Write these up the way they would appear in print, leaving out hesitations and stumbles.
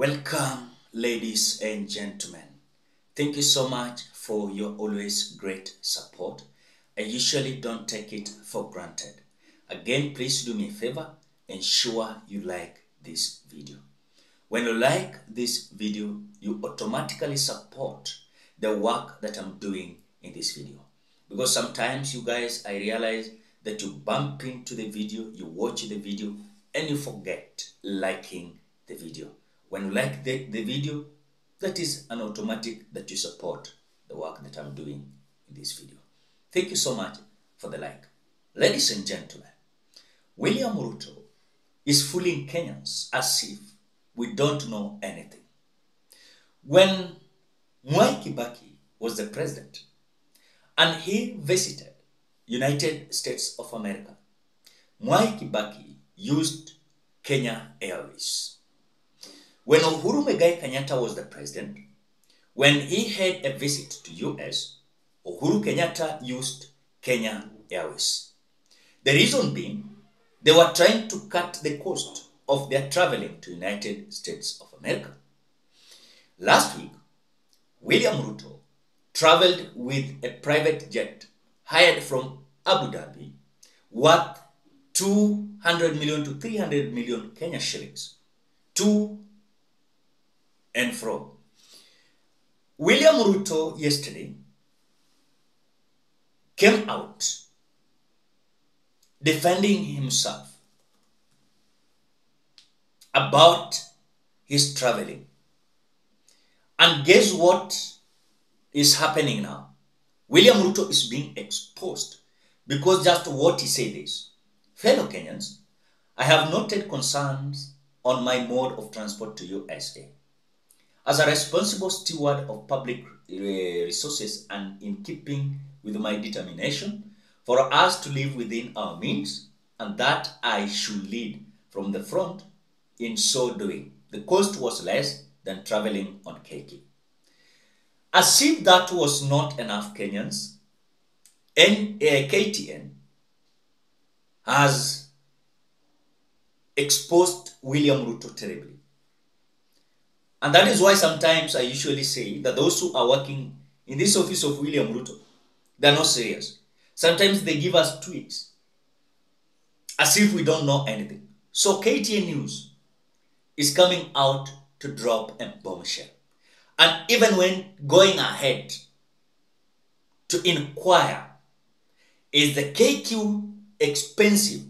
Welcome, ladies and gentlemen. Thank you so much for your always great support. I usually don't take it for granted. Again, please do me a favor, ensure you like this video. When you like this video, you automatically support the work that I'm doing in this video. Because sometimes you guys, I realize that you bump into the video, you watch the video, and you forget liking the video. When you like the video, that is an automatic that you support the work that I'm doing in this video. Thank you so much for the like. Ladies and gentlemen, William Ruto is fooling Kenyans as if we don't know anything. When Mwai Kibaki was the president and he visited United States of America, Mwai Kibaki used Kenya Airways. When Uhuru Muigai Kenyatta was the president, when he had a visit to US, Uhuru Kenyatta used Kenya Airways. The reason being, they were trying to cut the cost of their traveling to United States of America. Last week, William Ruto traveled with a private jet hired from Abu Dhabi worth 200 million to 300 million Kenya shillings to and fro. William Ruto yesterday came out defending himself about his traveling. And guess what is happening now? William Ruto is being exposed because just what he said is, fellow Kenyans, I have noted concerns on my mode of transport to USA. As a responsible steward of public resources and in keeping with my determination for us to live within our means and that I should lead from the front, in so doing, the cost was less than traveling on KK. As if that was not enough, Kenyans, KTN has exposed William Ruto terribly. And that is why sometimes I usually say that those who are working in this office of William Ruto, they're not serious. Sometimes they give us tweets as if we don't know anything. So KTN News is coming out to drop a bombshell. And even when going ahead to inquire, is the KQ expensive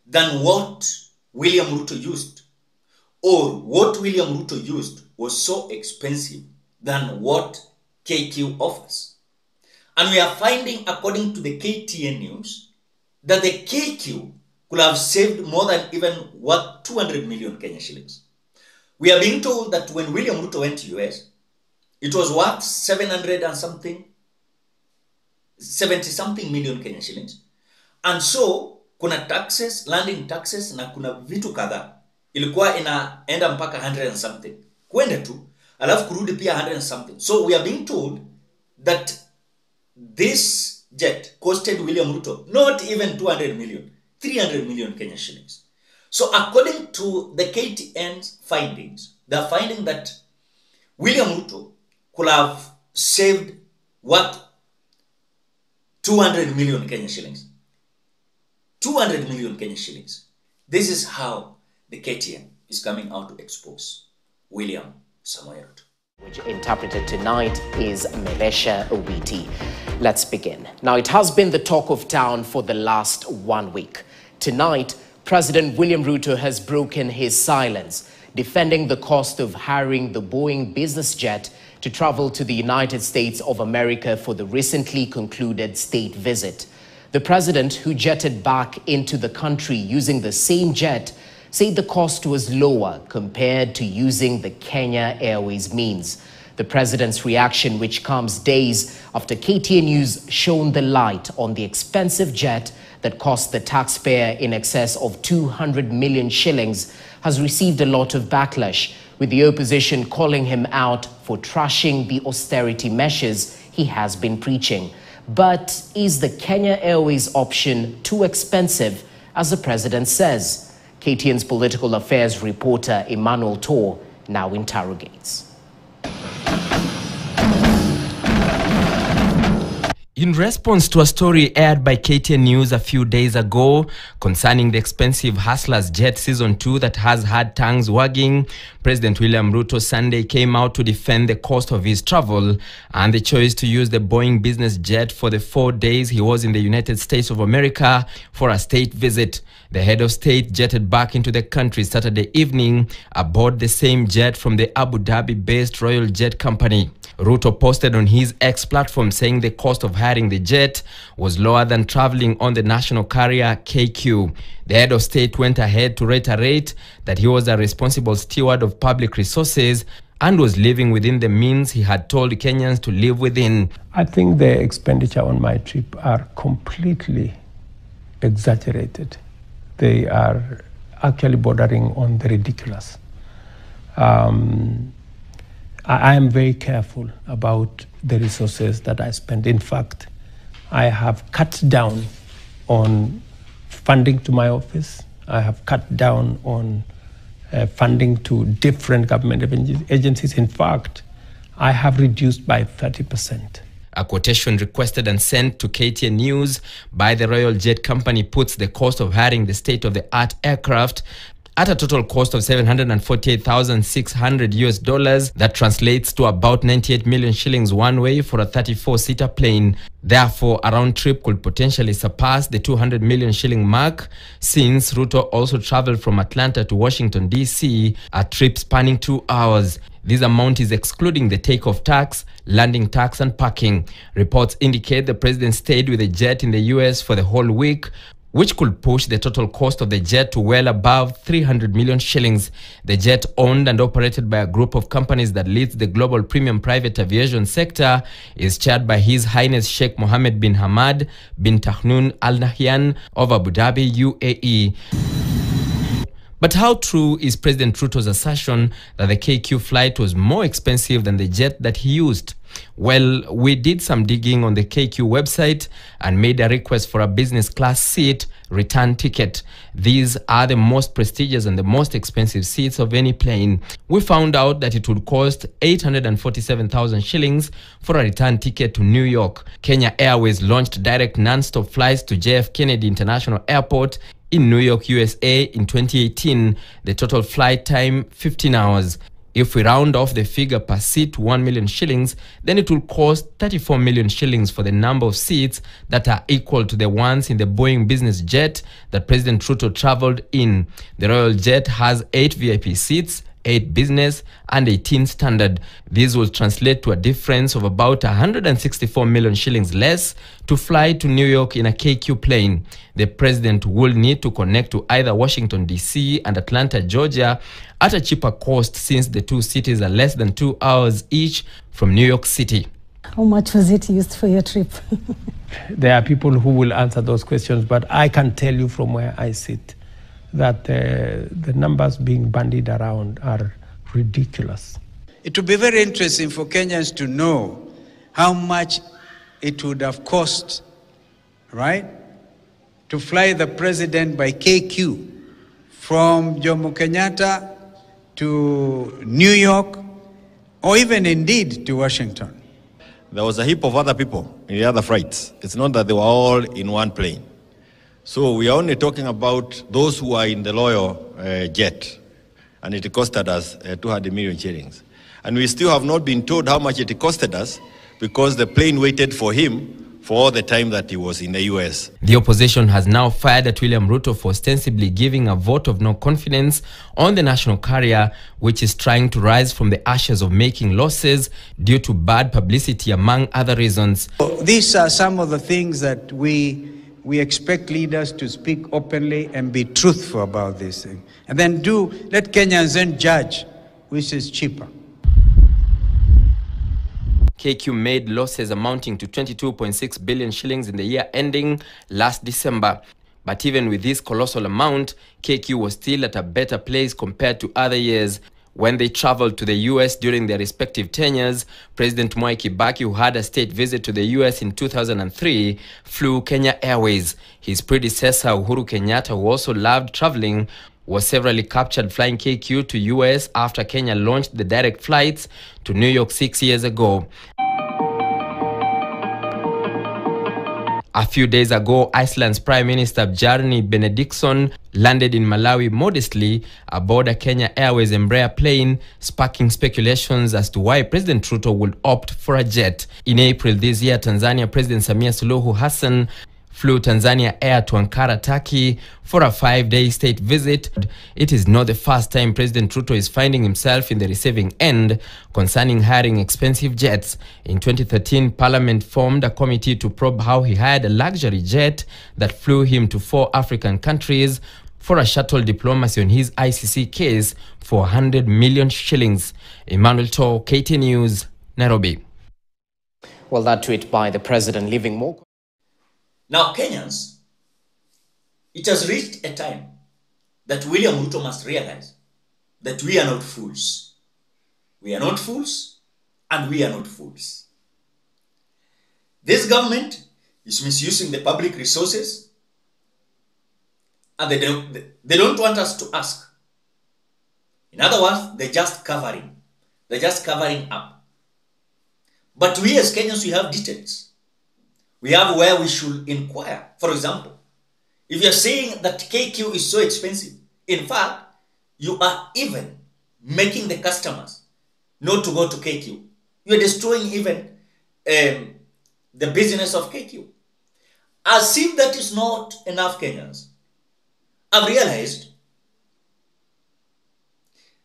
than what William Ruto used? Or what William Ruto used was so expensive than what KQ offers? And we are finding, according to the KTN News, that the KQ could have saved more than even what 200 million Kenya shillings. We are being told that when William Ruto went to US, it was worth 70 something million Kenya shillings. And so, kuna taxes, landing taxes, na kuna vitu kadhaa. Ilikuwa inaenda mpaka 100 and something. Kwende tu, alafu kurudi pia 100 and something. So we are being told that this jet costed William Ruto not even 200 million, 300 million Kenya shillings. So according to the KTN's findings, they are finding that William Ruto could have saved what? 200 million Kenya shillings. 200 million Kenya shillings. This is how the KTN is coming out to expose William Samoei Ruto. Which interpreted tonight is Melesha Owiti. Let's begin. Now, it has been the talk of town for the last 1 week. Tonight, President William Ruto has broken his silence, defending the cost of hiring the Boeing business jet to travel to the United States of America for the recently concluded state visit. The president, who jetted back into the country using the same jet, said the cost was lower compared to using the Kenya Airways means. The president's reaction, which comes days after KTN News shone the light on the expensive jet that cost the taxpayer in excess of 200 million shillings, has received a lot of backlash, with the opposition calling him out for trashing the austerity measures he has been preaching. But is the Kenya Airways option too expensive, as the president says? KTN's political affairs reporter Emmanuel Tor now interrogates. In response to a story aired by KTN News a few days ago concerning the expensive Hustlers Jet Season 2 that has had tongues wagging, President William Ruto Sunday came out to defend the cost of his travel and the choice to use the Boeing business jet for the 4 days he was in the United States of America for a state visit. The head of state jetted back into the country Saturday evening aboard the same jet from the Abu Dhabi-based Royal Jet Company. Ruto posted on his X platform saying the cost of hiring the jet was lower than traveling on the national carrier KQ. The head of state went ahead to reiterate that he was a responsible steward of public resources and was living within the means he had told Kenyans to live within. I think the expenditure on my trip are completely exaggerated. They are actually bordering on the ridiculous. I am very careful about the resources that I spend. In fact, I have cut down on funding to my office. I have cut down on funding to different government agencies. In fact, I have reduced by 30%. A quotation requested and sent to KTN News by the Royal Jet Company puts the cost of hiring the state-of-the-art aircraft at a total cost of $748,600 that translates to about 98 million shillings one way for a 34-seater plane. Therefore, a round trip could potentially surpass the 200 million shilling mark, since Ruto also traveled from Atlanta to Washington, D.C., a trip spanning 2 hours. This amount is excluding the takeoff tax, landing tax and parking. Reports indicate the president stayed with the jet in the US for the whole week, which could push the total cost of the jet to well above 300 million shillings. The jet, owned and operated by a group of companies that leads the global premium private aviation sector, is chaired by His Highness Sheikh Mohammed bin Hamad bin Tahnoon Al Nahyan of Abu Dhabi, UAE. But how true is President Ruto's assertion that the KQ flight was more expensive than the jet that he used? Well, we did some digging on the KQ website and made a request for a business class seat return ticket. These are the most prestigious and the most expensive seats of any plane. We found out that it would cost 847,000 shillings for a return ticket to New York. Kenya Airways launched direct non-stop flights to JF Kennedy International Airport in New York, USA in 2018. The total flight time, 15 hours. If we round off the figure per seat to 1 million shillings, then it will cost 34 million shillings for the number of seats that are equal to the ones in the Boeing business jet that President Ruto traveled in. The Royal Jet has 8 VIP seats, 8 business and 18 standard. These will translate to a difference of about 164 million shillings less to fly to New York in a KQ plane. The president will need to connect to either Washington, D.C. and Atlanta, Georgia at a cheaper cost, since the two cities are less than 2 hours each from New York City. How much was it used for your trip? There are people who will answer those questions, but I can tell you from where I sit that the numbers being bandied around are ridiculous. It would be very interesting for Kenyans to know how much it would have cost, right, to fly the president by KQ from Jomo Kenyatta to New York, or even indeed to Washington. There was a heap of other people in the other flights. It's not that they were all in one plane. So we are only talking about those who are in the loyal jet, and it costed us 200 million shillings. And we still have not been told how much it costed us, because the plane waited for him for all the time that he was in the US. The opposition has now fired at William Ruto for ostensibly giving a vote of no confidence on the national carrier, which is trying to rise from the ashes of making losses due to bad publicity, among other reasons. These are some of the things that we expect leaders to speak openly and be truthful about this thing. And then let Kenyans then judge which is cheaper. KQ made losses amounting to 22.6 billion shillings in the year ending last December. But even with this colossal amount, KQ was still at a better place compared to other years. When they traveled to the US during their respective tenures, President Mwai Kibaki, who had a state visit to the US in 2003, flew Kenya Airways. His predecessor, Uhuru Kenyatta, who also loved traveling, was severally captured flying KQ to US after Kenya launched the direct flights to New York 6 years ago. A few days ago, Iceland's Prime Minister Bjarni Benediktsson landed in Malawi modestly aboard a Kenya Airways Embraer plane, sparking speculations as to why President Ruto would opt for a jet. In April this year, Tanzania President Samia Suluhu Hassan flew Tanzania Air to Ankara, Turkey for a 5-day state visit. It is not the first time President Ruto is finding himself in the receiving end concerning hiring expensive jets. In 2013, Parliament formed a committee to probe how he hired a luxury jet that flew him to 4 African countries for a shuttle diplomacy on his ICC case for 100 million shillings. Emmanuel To, KTN News, Nairobi. Well, that tweet by the president leaving more. Now, Kenyans, it has reached a time that William Ruto must realize that we are not fools. We are not fools, and we are not fools. This government is misusing the public resources, and they don't want us to ask. In other words, they're just covering. They're just covering up. But we as Kenyans, we have details. We have where we should inquire. For example, if you're saying that KQ is so expensive, in fact, you are even making the customers not to go to KQ. You're destroying even the business of KQ. As if that is not enough, Kenyans, I've realized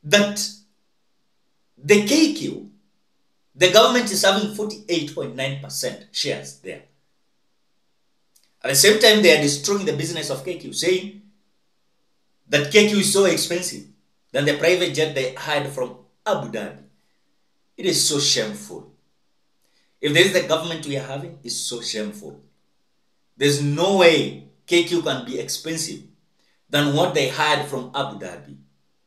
that the KQ, the government is having 48.9% shares there. At the same time, they are destroying the business of KQ, saying that KQ is so expensive than the private jet they hired from Abu Dhabi. It is so shameful. If this is the government we are having, it's so shameful. There's no way KQ can be expensive than what they hired from Abu Dhabi.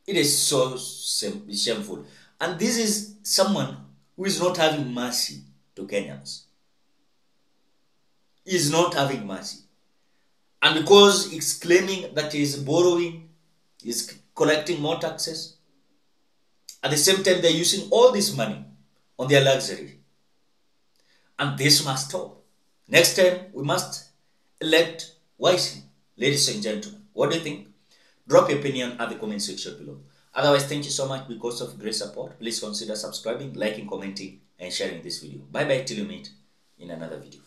It is so shameful. And this is someone who is not having mercy to Kenyans. He is not having mercy. And because he's claiming that he is borrowing, he's collecting more taxes, at the same time they're using all this money on their luxury. And this must stop. Next time we must elect wisely. Ladies and gentlemen, what do you think? Drop your opinion at the comment section below. Otherwise, thank you so much because of great support. Please consider subscribing, liking, commenting, and sharing this video. Bye bye till you meet in another video.